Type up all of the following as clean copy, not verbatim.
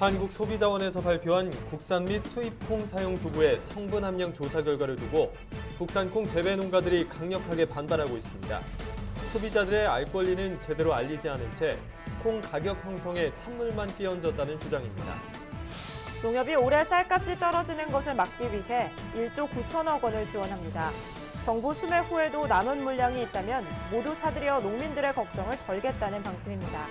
한국소비자원에서 발표한 국산 및 수입콩 사용 두부의 성분 함량 조사 결과를 두고 국산콩 재배 농가들이 강력하게 반발하고 있습니다. 소비자들의 알 권리는 제대로 알리지 않은 채 콩 가격 형성에 찬물만 끼얹었다는 주장입니다. 농협이 올해 쌀값이 떨어지는 것을 막기 위해 1조 9천억 원을 지원합니다. 정부 수매 후에도 남은 물량이 있다면 모두 사들여 농민들의 걱정을 덜겠다는 방침입니다.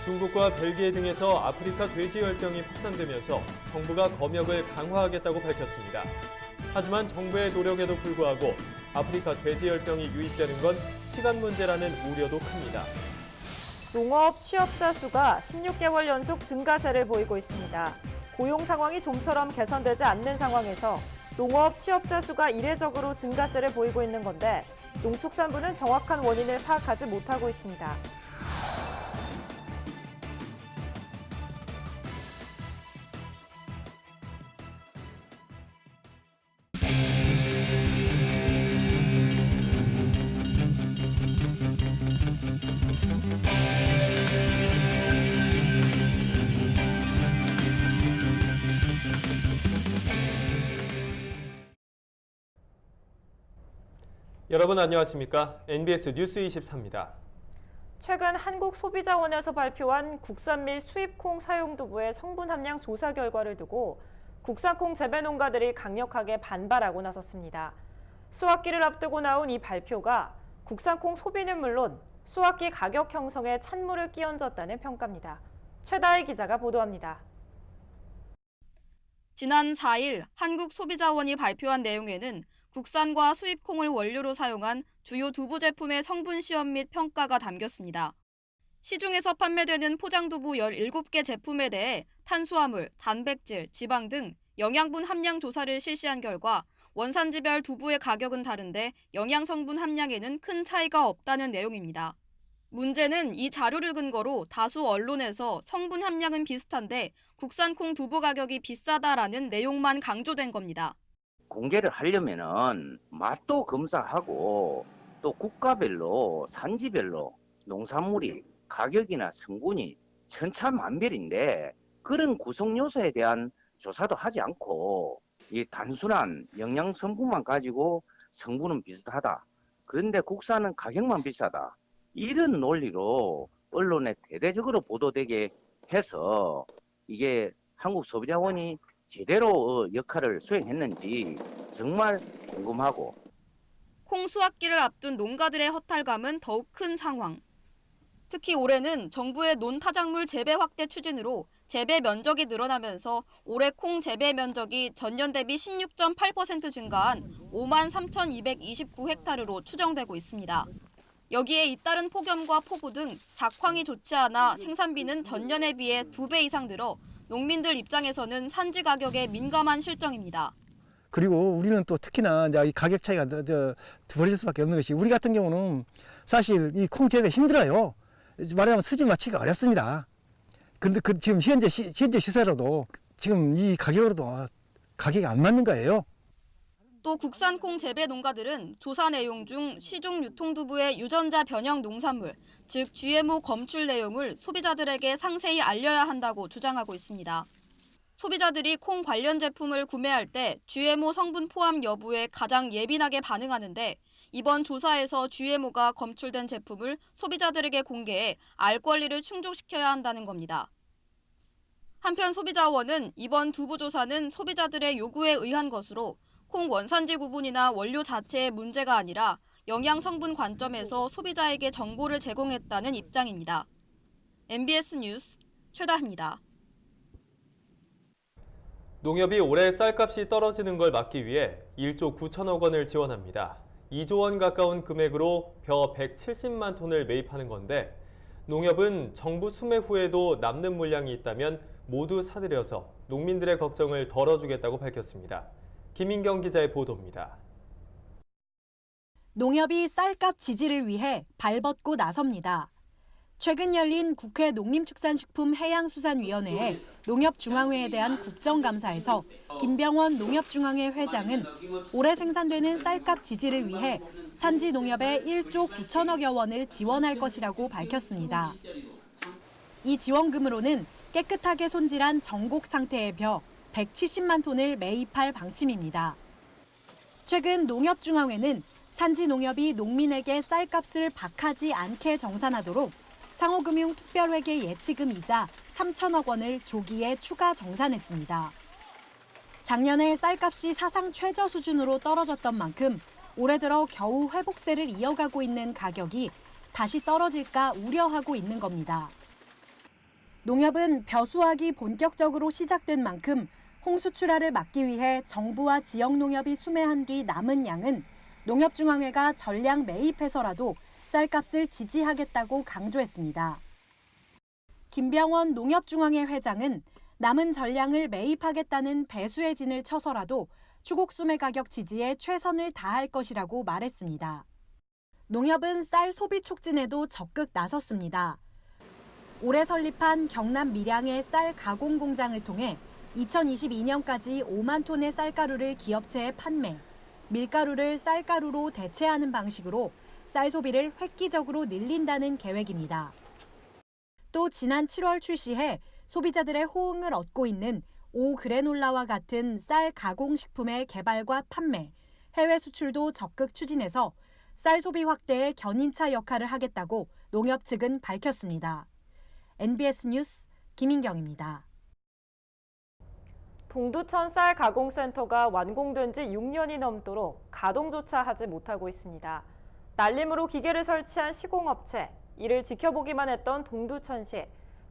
중국과 벨기에 등에서 아프리카 돼지열병이 확산되면서 정부가 검역을 강화하겠다고 밝혔습니다. 하지만 정부의 노력에도 불구하고 아프리카 돼지열병이 유입되는 건 시간 문제라는 우려도 큽니다. 농업 취업자 수가 16개월 연속 증가세를 보이고 있습니다. 고용 상황이 좀처럼 개선되지 않는 상황에서 농업 취업자 수가 이례적으로 증가세를 보이고 있는 건데 농축산부는 정확한 원인을 파악하지 못하고 있습니다. 여러분 안녕하십니까? NBS 뉴스 24입니다. 최근 한국소비자원에서 발표한 국산 및 수입콩 사용두부의 성분 함량 조사 결과를 두고 국산콩 재배 농가들이 강력하게 반발하고 나섰습니다. 수확기를 앞두고 나온 이 발표가 국산콩 소비는 물론 수확기 가격 형성에 찬물을 끼얹었다는 평가입니다. 최다희 기자가 보도합니다. 지난 4일 한국소비자원이 발표한 내용에는 국산과 수입콩을 원료로 사용한 주요 두부 제품의 성분 시험 및 평가가 담겼습니다. 시중에서 판매되는 포장두부 17개 제품에 대해 탄수화물, 단백질, 지방 등 영양분 함량 조사를 실시한 결과 원산지별 두부의 가격은 다른데 영양 성분 함량에는 큰 차이가 없다는 내용입니다. 문제는 이 자료를 근거로 다수 언론에서 성분 함량은 비슷한데 국산콩 두부 가격이 비싸다라는 내용만 강조된 겁니다. 공개를 하려면은 맛도 검사하고 또 국가별로 산지별로 농산물이 가격이나 성분이 천차만별인데 그런 구성 요소에 대한 조사도 하지 않고 이 단순한 영양 성분만 가지고 성분은 비슷하다. 그런데 국산은 가격만 비싸다. 이런 논리로 언론에 대대적으로 보도되게 해서 이게 한국소비자원이 제대로 역할을 수행했는지 정말 궁금하고 콩 수확기를 앞둔 농가들의 허탈감은 더욱 큰 상황. 특히 올해는 정부의 논타작물 재배 확대 추진으로 재배 면적이 늘어나면서 올해 콩 재배 면적이 전년 대비 16.8% 증가한 53,229헥타르로 추정되고 있습니다. 여기에 잇따른 폭염과 폭우 등 작황이 좋지 않아 생산비는 전년에 비해 2배 이상 늘어 농민들 입장에서는 산지 가격에 민감한 실정입니다. 그리고 우리는 또 특히나 이제 이 가격 차이가 벌어질 수밖에 없는 것이 우리 같은 경우는 사실 이 콩 재배 힘들어요. 말하자면 수질 맞추기가 어렵습니다. 그런데 지금 현재 시세로도 지금 이 가격으로도 가격이 안 맞는 거예요. 또 국산콩 재배 농가들은 조사 내용 중 시중 유통두부의 유전자 변형 농산물, 즉 GMO 검출 내용을 소비자들에게 상세히 알려야 한다고 주장하고 있습니다. 소비자들이 콩 관련 제품을 구매할 때 GMO 성분 포함 여부에 가장 예민하게 반응하는데 이번 조사에서 GMO가 검출된 제품을 소비자들에게 공개해 알 권리를 충족시켜야 한다는 겁니다. 한편 소비자원은 이번 두부 조사는 소비자들의 요구에 의한 것으로 콩 원산지 구분이나 원료 자체의 문제가 아니라 영양 성분 관점에서 소비자에게 정보를 제공했다는 입장입니다. MBS 뉴스 최다희입니다. 농협이 올해 쌀값이 떨어지는 걸 막기 위해 1조 9천억 원을 지원합니다. 2조 원 가까운 금액으로 벼 170만 톤을 매입하는 건데 농협은 정부 수매 후에도 남는 물량이 있다면 모두 사들여서 농민들의 걱정을 덜어주겠다고 밝혔습니다. 김인경 기자의 보도입니다. 농협이 쌀값 지지를 위해 발벗고 나섭니다. 최근 열린 국회 농림축산식품해양수산위원회의 농협중앙회에 대한 국정감사에서 김병원 농협중앙회 회장은 올해 생산되는 쌀값 지지를 위해 산지 농협에 1조 9천억여 원을 지원할 것이라고 밝혔습니다. 이 지원금으로는 깨끗하게 손질한 정곡 상태의 벼 170만 톤을 매입할 방침입니다. 최근 농협중앙회는 산지 농협이 농민에게 쌀값을 박하지 않게 정산하도록 상호금융특별회계 예치금 이자 3천억 원을 조기에 추가 정산했습니다. 작년에 쌀값이 사상 최저 수준으로 떨어졌던 만큼 올해 들어 겨우 회복세를 이어가고 있는 가격이 다시 떨어질까 우려하고 있는 겁니다. 농협은 벼 수확이 본격적으로 시작된 만큼 홍수 출하를 막기 위해 정부와 지역 농협이 수매한 뒤 남은 양은 농협중앙회가 전량 매입해서라도 쌀값을 지지하겠다고 강조했습니다. 김병원 농협중앙회 회장은 남은 전량을 매입하겠다는 배수의 진을 쳐서라도 추곡 수매 가격 지지에 최선을 다할 것이라고 말했습니다. 농협은 쌀 소비 촉진에도 적극 나섰습니다. 올해 설립한 경남 밀양의 쌀 가공 공장을 통해 2022년까지 5만 톤의 쌀가루를 기업체에 판매, 밀가루를 쌀가루로 대체하는 방식으로 쌀 소비를 획기적으로 늘린다는 계획입니다. 또 지난 7월 출시해 소비자들의 호응을 얻고 있는 오그래놀라와 같은 쌀 가공식품의 개발과 판매, 해외 수출도 적극 추진해서 쌀 소비 확대에 견인차 역할을 하겠다고 농협 측은 밝혔습니다. NBS 뉴스 김인경입니다. 동두천 쌀 가공센터가 완공된 지 6년이 넘도록 가동조차 하지 못하고 있습니다. 날림으로 기계를 설치한 시공업체, 이를 지켜보기만 했던 동두천시,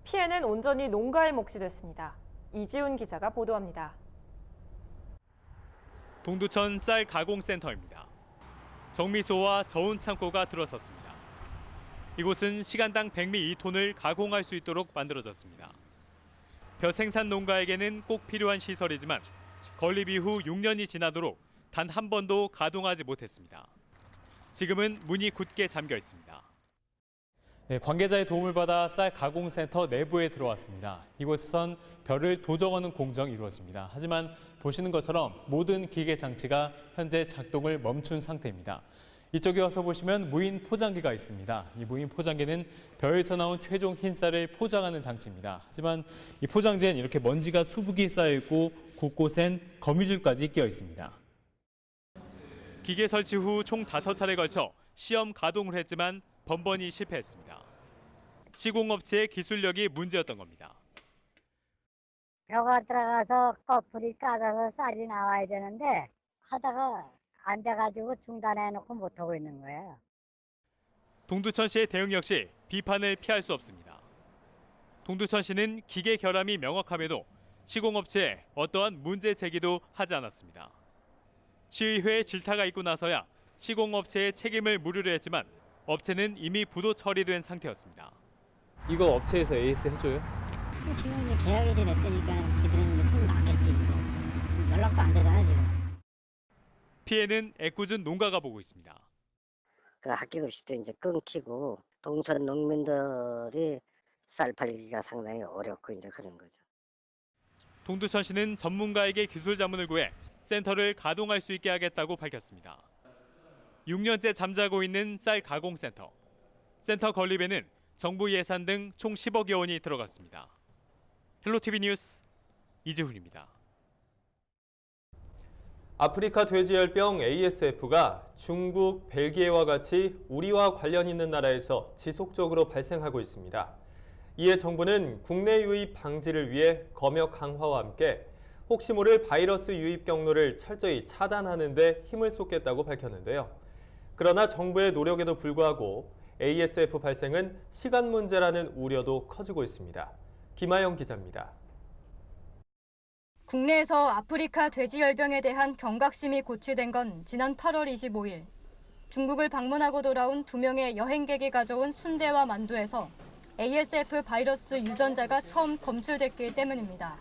피해는 온전히 농가의 몫이 됐습니다. 이지훈 기자가 보도합니다. 동두천 쌀 가공센터입니다. 정미소와 저온 창고가 들어섰습니다. 이곳은 시간당 백미 2톤을 가공할 수 있도록 만들어졌습니다. 벼 생산 농가에게는 꼭 필요한 시설이지만 건립 이후 6년이 지나도록 단 한 번도 가동하지 못했습니다. 지금은 문이 굳게 잠겨 있습니다. 네, 관계자의 도움을 받아 쌀 가공센터 내부에 들어왔습니다. 이곳에선 벼를 도정하는 공정이 이루어집니다. 하지만 보시는 것처럼 모든 기계 장치가 현재 작동을 멈춘 상태입니다. 이쪽에 와서 보시면 무인 포장기가 있습니다. 이 무인 포장기는 벼에서 나온 최종 흰쌀을 포장하는 장치입니다. 하지만 이 포장지엔 이렇게 먼지가 수북이 쌓여있고 곳곳엔 거미줄까지 끼어 있습니다. 기계 설치 후 총 5차례 걸쳐 시험 가동을 했지만 번번이 실패했습니다. 시공업체의 기술력이 문제였던 겁니다. 벼가 들어가서 꺼풀이 까져서 쌀이 나와야 되는데 하다가 안 돼가지고 중단해놓고 못하고 있는 거예요. 동두천시의 대응 역시 비판을 피할 수 없습니다. 동두천시는 기계 결함이 명확함에도 시공업체에 어떠한 문제 제기도 하지 않았습니다. 시의회에 질타가 있고 나서야 시공업체의 책임을 물으려 했지만 업체는 이미 부도 처리된 상태였습니다. 이거 업체에서 AS 해줘요? 지금 이제 계약이 됐으니까 지들은 이제 손 놨겠지. 연락도 안 되잖아요 지금. 피해는 애꿎은 농가가 보고 있습니다. 그 학기급식도 이제 끊기고 동천 농민들이 쌀 팔기가 상당히 어렵고 이제 그런 거죠. 동두천시는 전문가에게 기술 자문을 구해 센터를 가동할 수 있게 하겠다고 밝혔습니다. 6년째 잠자고 있는 쌀 가공센터. 센터 건립에는 정부 예산 등 총 10억여 원이 들어갔습니다. 헬로티비 뉴스 이지훈입니다. 아프리카 돼지열병 ASF가 중국, 벨기에와 같이 우리와 관련 있는 나라에서 지속적으로 발생하고 있습니다. 이에 정부는 국내 유입 방지를 위해 검역 강화와 함께 혹시 모를 바이러스 유입 경로를 철저히 차단하는 데 힘을 쏟겠다고 밝혔는데요. 그러나 정부의 노력에도 불구하고 ASF 발생은 시간 문제라는 우려도 커지고 있습니다. 김아영 기자입니다. 국내에서 아프리카 돼지열병에 대한 경각심이 고취된 건 지난 8월 25일. 중국을 방문하고 돌아온 2명의 여행객이 가져온 순대와 만두에서 ASF 바이러스 유전자가 처음 검출됐기 때문입니다.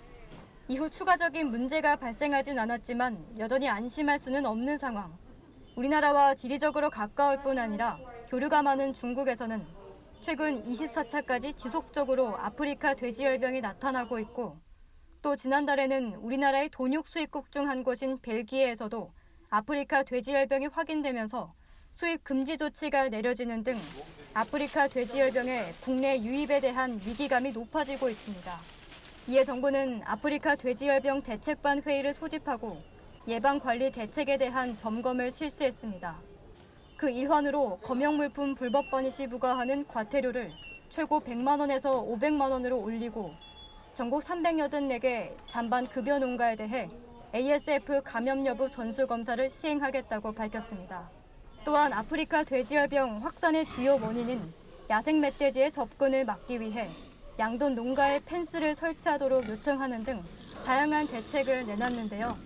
이후 추가적인 문제가 발생하진 않았지만 여전히 안심할 수는 없는 상황. 우리나라와 지리적으로 가까울 뿐 아니라 교류가 많은 중국에서는 최근 24차까지 지속적으로 아프리카 돼지열병이 나타나고 있고 또 지난달에는 우리나라의 돈육 수입국 중 한 곳인 벨기에에서도 아프리카 돼지열병이 확인되면서 수입 금지 조치가 내려지는 등 아프리카 돼지열병의 국내 유입에 대한 위기감이 높아지고 있습니다. 이에 정부는 아프리카 돼지열병 대책반 회의를 소집하고 예방관리 대책에 대한 점검을 실시했습니다. 그 일환으로 검역물품 불법 버니 시 부과하는 과태료를 최고 100만 원에서 500만 원으로 올리고 전국 384개 잔반 급여 농가에 대해 ASF 감염 여부 전수 검사를 시행하겠다고 밝혔습니다. 또한 아프리카 돼지열병 확산의 주요 원인인 야생 멧돼지의 접근을 막기 위해 양돈 농가에 펜스를 설치하도록 요청하는 등 다양한 대책을 내놨는데요.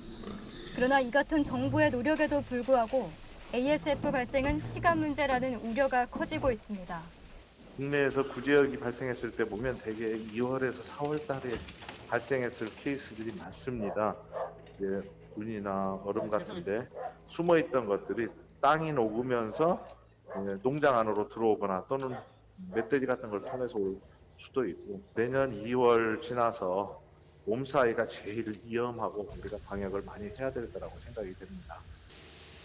그러나 이 같은 정부의 노력에도 불구하고 ASF 발생은 시간 문제라는 우려가 커지고 있습니다. 국내에서 구제역이 발생했을 때 보면 대개 2월에서 4월 달에 발생했을 케이스들이 많습니다. 이제 눈이나 얼음 같은데 숨어있던 것들이 땅이 녹으면서 농장 안으로 들어오거나 또는 멧돼지 같은 걸 통해서 올 수도 있고, 내년 2월 지나서 옴사이가 제일 위험하고 우리가 방역을 많이 해야 될 거라고 생각이 됩니다.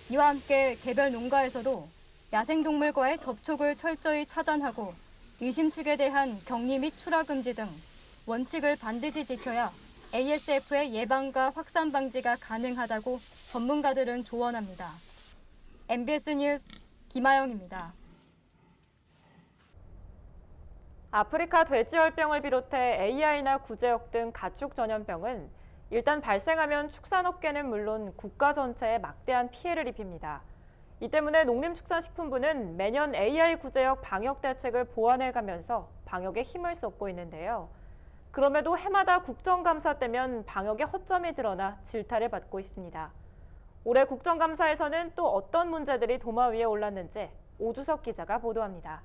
이와 함께 개별 농가에서도 야생동물과의 접촉을 철저히 차단하고 의심축에 대한 격리 및 출하 금지 등 원칙을 반드시 지켜야 ASF의 예방과 확산 방지가 가능하다고 전문가들은 조언합니다. MBS 뉴스 김아영입니다. 아프리카 돼지열병을 비롯해 AI나 구제역 등 가축 전염병은 일단 발생하면 축산업계는 물론 국가 전체에 막대한 피해를 입힙니다. 이 때문에 농림축산식품부는 매년 AI 구제역 방역 대책을 보완해가면서 방역에 힘을 쏟고 있는데요. 그럼에도 해마다 국정감사 때면 방역에 허점이 드러나 질타를 받고 있습니다. 올해 국정감사에서는 또 어떤 문제들이 도마 위에 올랐는지 오주석 기자가 보도합니다.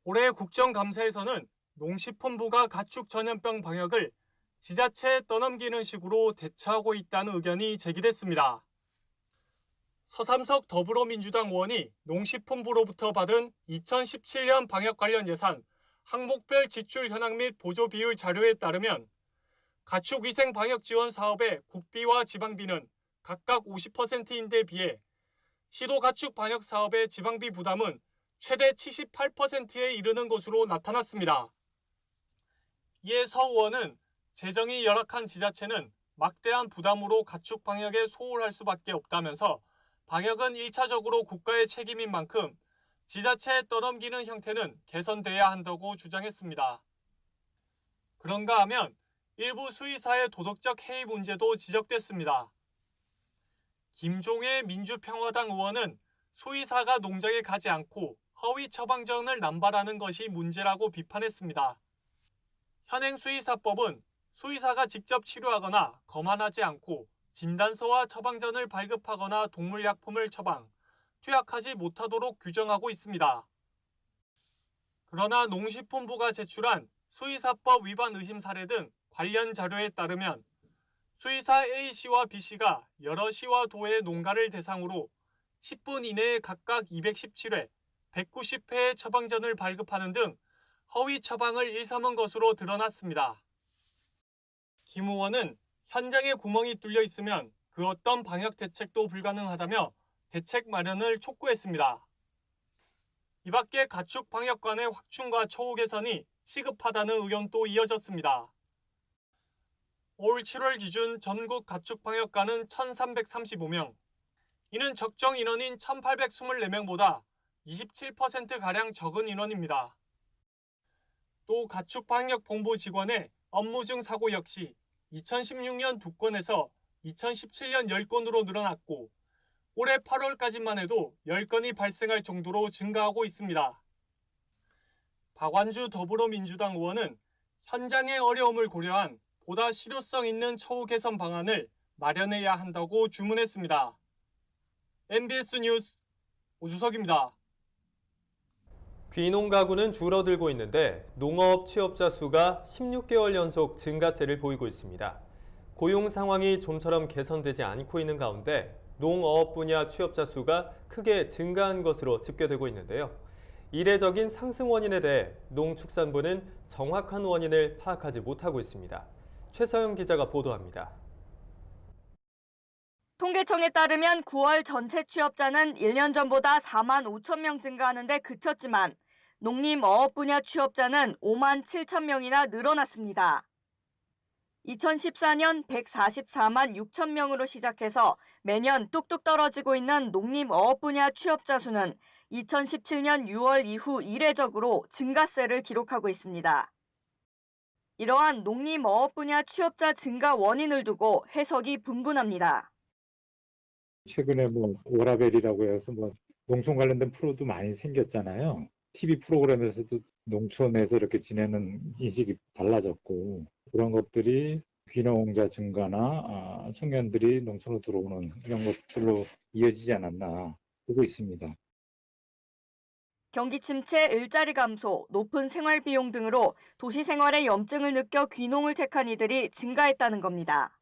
올해 국정감사에서는 농식품부가 가축 전염병 방역을 지자체에 떠넘기는 식으로 대처하고 있다는 의견이 제기됐습니다. 서삼석 더불어민주당 의원이 농식품부로부터 받은 2017년 방역 관련 예산 항목별 지출 현황 및 보조 비율 자료에 따르면 가축위생 방역 지원 사업의 국비와 지방비는 각각 50%인 데 비해 시도 가축 방역 사업의 지방비 부담은 최대 78%에 이르는 것으로 나타났습니다. 이에 서 의원은 재정이 열악한 지자체는 막대한 부담으로 가축 방역에 소홀할 수밖에 없다면서 방역은 1차적으로 국가의 책임인 만큼 지자체에 떠넘기는 형태는 개선돼야 한다고 주장했습니다. 그런가 하면 일부 수의사의 도덕적 해이 문제도 지적됐습니다. 김종혜 민주평화당 의원은 수의사가 농장에 가지 않고 허위 처방전을 남발하는 것이 문제라고 비판했습니다. 현행 수의사법은 수의사가 직접 치료하거나 검안하지 않고 진단서와 처방전을 발급하거나 동물약품을 처방, 투약하지 못하도록 규정하고 있습니다. 그러나 농식품부가 제출한 수의사법 위반 의심 사례 등 관련 자료에 따르면 수의사 A씨와 B씨가 여러 시와 도의 농가를 대상으로 10분 이내에 각각 217회, 190회의 처방전을 발급하는 등 허위 처방을 일삼은 것으로 드러났습니다. 김 의원은 현장에 구멍이 뚫려 있으면 그 어떤 방역 대책도 불가능하다며 대책 마련을 촉구했습니다. 이 밖에 가축 방역관의 확충과 처우 개선이 시급하다는 의견도 이어졌습니다. 올 7월 기준 전국 가축 방역관은 1,335명, 이는 적정 인원인 1,824명보다 27%가량 적은 인원입니다. 또 가축 방역 본부 직원의 업무 중 사고 역시 2016년 2건에서 2017년 10건으로 늘어났고 올해 8월까지만 해도 10건이 발생할 정도로 증가하고 있습니다. 박완주 더불어민주당 의원은 현장의 어려움을 고려한 보다 실효성 있는 처우 개선 방안을 마련해야 한다고 주문했습니다. MBS 뉴스 오주석입니다. 귀농 가구는 줄어들고 있는데 농업 취업자 수가 16개월 연속 증가세를 보이고 있습니다. 고용 상황이 좀처럼 개선되지 않고 있는 가운데 농업 분야 취업자 수가 크게 증가한 것으로 집계되고 있는데요. 이례적인 상승 원인에 대해 농축산부는 정확한 원인을 파악하지 못하고 있습니다. 최서영 기자가 보도합니다. 통계청에 따르면 9월 전체 취업자는 1년 전보다 4만 5천 명 증가하는 데 그쳤지만 농림어업 분야 취업자는 5만 7천 명이나 늘어났습니다. 2014년 144만 6천 명으로 시작해서 매년 뚝뚝 떨어지고 있는 농림어업 분야 취업자 수는 2017년 6월 이후 이례적으로 증가세를 기록하고 있습니다. 이러한 농림어업 분야 취업자 증가 원인을 두고 해석이 분분합니다. 최근에 워라벨이라고 해서 농촌 관련된 프로도 많이 생겼잖아요. TV 프로그램에서도 농촌에서 이렇게 지내는 인식이 달라졌고, 그런 것들이 귀농자 증가나 청년들이 농촌으로 들어오는 이런 것들로 이어지지 않았나 보고 있습니다. 경기 침체, 일자리 감소, 높은 생활 비용 등으로 도시 생활의 염증을 느껴 귀농을 택한 이들이 증가했다는 겁니다.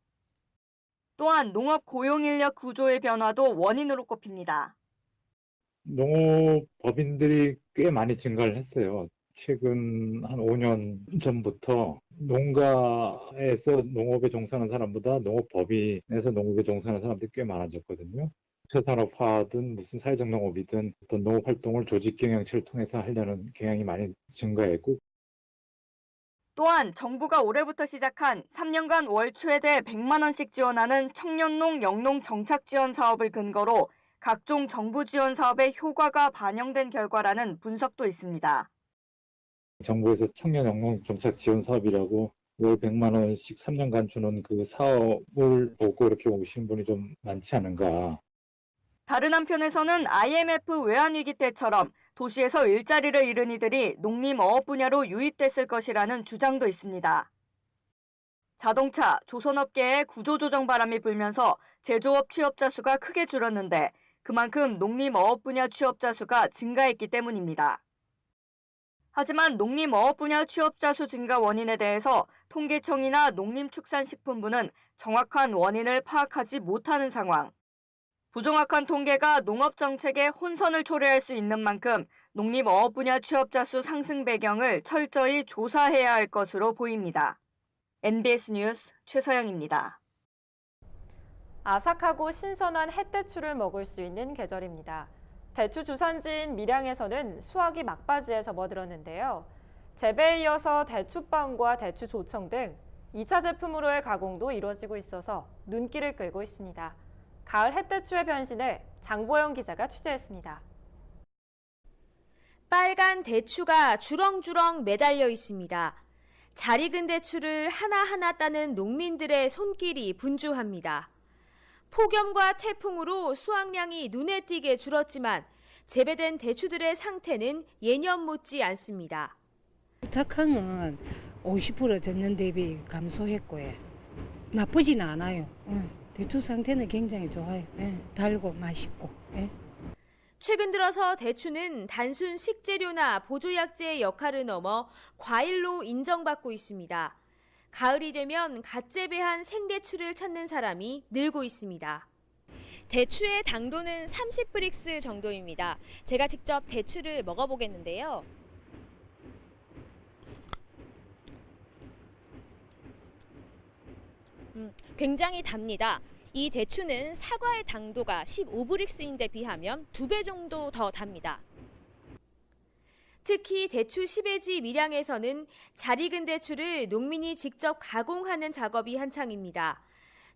또한 농업 고용 인력 구조의 변화도 원인으로 꼽힙니다. 농업법인들이 꽤 많이 증가를 했어요. 최근 한 5년 전부터 농가에서 농업에 종사하는 사람보다 농업법인에서 농업에 종사하는 사람들이 꽤 많아졌거든요. 초산업화든 무슨 사회적 농업이든 어떤 농업 활동을 조직 경영체를 통해서 하려는 경향이 많이 증가했고, 또한 정부가 올해부터 시작한 3년간 월 최대 100만 원씩 지원하는 청년농 영농 정착 지원 사업을 근거로 각종 정부 지원 사업의 효과가 반영된 결과라는 분석도 있습니다. 정부에서 청년 영농 정착 지원 사업이라고 월 100만 원씩 3년간 주는 그 사업을 보고 이렇게 오시는 분이 좀 많지 않은가. 다른 한편에서는 IMF 외환위기 때처럼 도시에서 일자리를 잃은 이들이 농림어업 분야로 유입됐을 것이라는 주장도 있습니다. 자동차, 조선업계의 구조조정 바람이 불면서 제조업 취업자 수가 크게 줄었는데 그만큼 농림어업 분야 취업자 수가 증가했기 때문입니다. 하지만 농림어업 분야 취업자 수 증가 원인에 대해서 통계청이나 농림축산식품부는 정확한 원인을 파악하지 못하는 상황. 부정확한 통계가 농업정책에 혼선을 초래할 수 있는 만큼 농림어업 분야 취업자 수 상승 배경을 철저히 조사해야 할 것으로 보입니다. NBS 뉴스 최서영입니다. 아삭하고 신선한 햇대추를 먹을 수 있는 계절입니다. 대추 주산지인 밀양에서는 수확이 막바지에 접어들었는데요. 재배에 이어서 대추빵과 대추조청 등 2차 제품으로의 가공도 이루어지고 있어서 눈길을 끌고 있습니다. 가을 햇대추의 변신을 장보영 기자가 취재했습니다. 빨간 대추가 주렁주렁 매달려 있습니다. 잘 익은 대추를 하나하나 따는 농민들의 손길이 분주합니다. 폭염과 태풍으로 수확량이 눈에 띄게 줄었지만 재배된 대추들의 상태는 예년 못지 않습니다. 작황은 50% 전년 대비 감소했고요. 나쁘진 않아요. 대추 상태는 굉장히 좋아요. 달고 맛있고. 최근 들어서 대추는 단순 식재료나 보조약재의 역할을 넘어 과일로 인정받고 있습니다. 가을이 되면 갓 재배한 생대추를 찾는 사람이 늘고 있습니다. 대추의 당도는 30브릭스 정도입니다. 제가 직접 대추를 먹어보겠는데요. 굉장히 답니다. 이 대추는 사과의 당도가 15브릭스인데 비하면 2배 정도 더 답니다. 특히 대추 10회지 밀양에서는 잘 익은 대추를 농민이 직접 가공하는 작업이 한창입니다.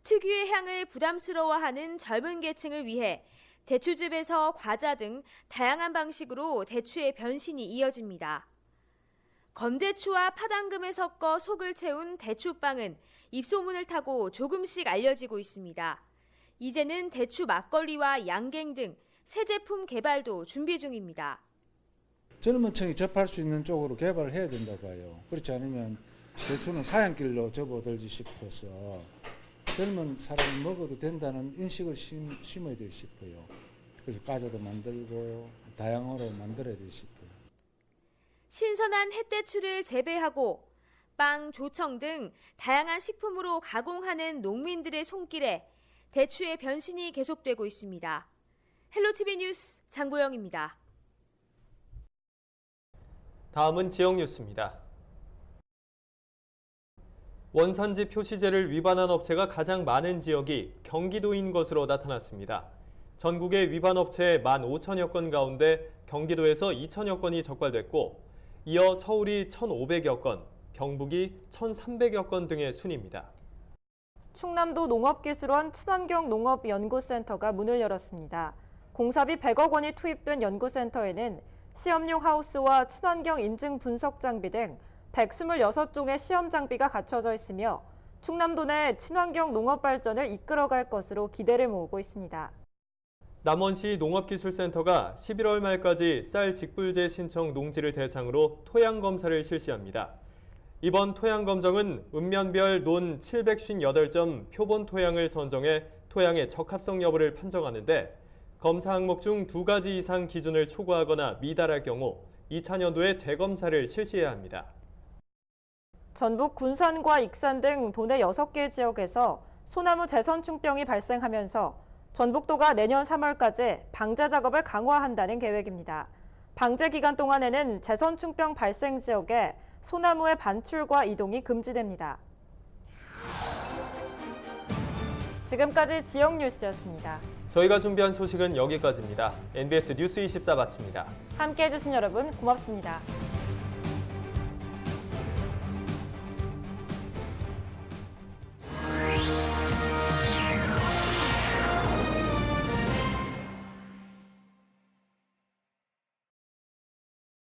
특유의 향을 부담스러워하는 젊은 계층을 위해 대추즙에서 과자 등 다양한 방식으로 대추의 변신이 이어집니다. 건대추와 파당금을 섞어 속을 채운 대추빵은 입소문을 타고 조금씩 알려지고 있습니다. 이제는 대추 막걸리와 양갱 등 새 제품 개발도 준비 중입니다. 젊은 층이 접할 수 있는 쪽으로 개발을 해야 된다고 봐요. 그렇지 않으면 대추는 사양길로 접어들지 싶어서 젊은 사람이 먹어도 된다는 인식을 심어야 돼 싶어요. 그래서 과자도 만들고 다양으로 만들어야 돼 싶어요. 신선한 햇대추를 재배하고 빵, 조청 등 다양한 식품으로 가공하는 농민들의 손길에 대추의 변신이 계속되고 있습니다. 헬로티비 뉴스 장보영입니다. 다음은 지역 뉴스입니다. 원산지 표시제를 위반한 업체가 가장 많은 지역이 경기도인 것으로 나타났습니다. 전국의 위반 업체 15,000여 건 가운데 경기도에서 2,000여 건이 적발됐고 이어 서울이 1,500여 건, 경북이 1,300여 건 등의 순입니다. 충남도 농업기술원 친환경농업연구센터가 문을 열었습니다. 공사비 100억 원이 투입된 연구센터에는 시험용 하우스와 친환경 인증 분석 장비 등 126종의 시험 장비가 갖춰져 있으며 충남도 내 친환경 농업 발전을 이끌어갈 것으로 기대를 모으고 있습니다. 남원시 농업기술센터가 11월 말까지 쌀 직불제 신청 농지를 대상으로 토양 검사를 실시합니다. 이번 토양 검정은 읍면별 논 758점 표본 토양을 선정해 토양의 적합성 여부를 판정하는데 검사 항목 중 2가지 이상 기준을 초과하거나 미달할 경우 2000년도에 재검사를 실시해야 합니다. 전북 군산과 익산 등 도내 6개 지역에서 소나무 재선충병이 발생하면서 전북도가 내년 3월까지 방제 작업을 강화한다는 계획입니다. 방제 기간 동안에는 재선충병 발생 지역에 소나무의 반출과 이동이 금지됩니다. 지금까지 지역 뉴스였습니다. 저희가 준비한 소식은 여기까지입니다. NBS 뉴스 24 마칩니다. 함께해 주신 여러분 고맙습니다.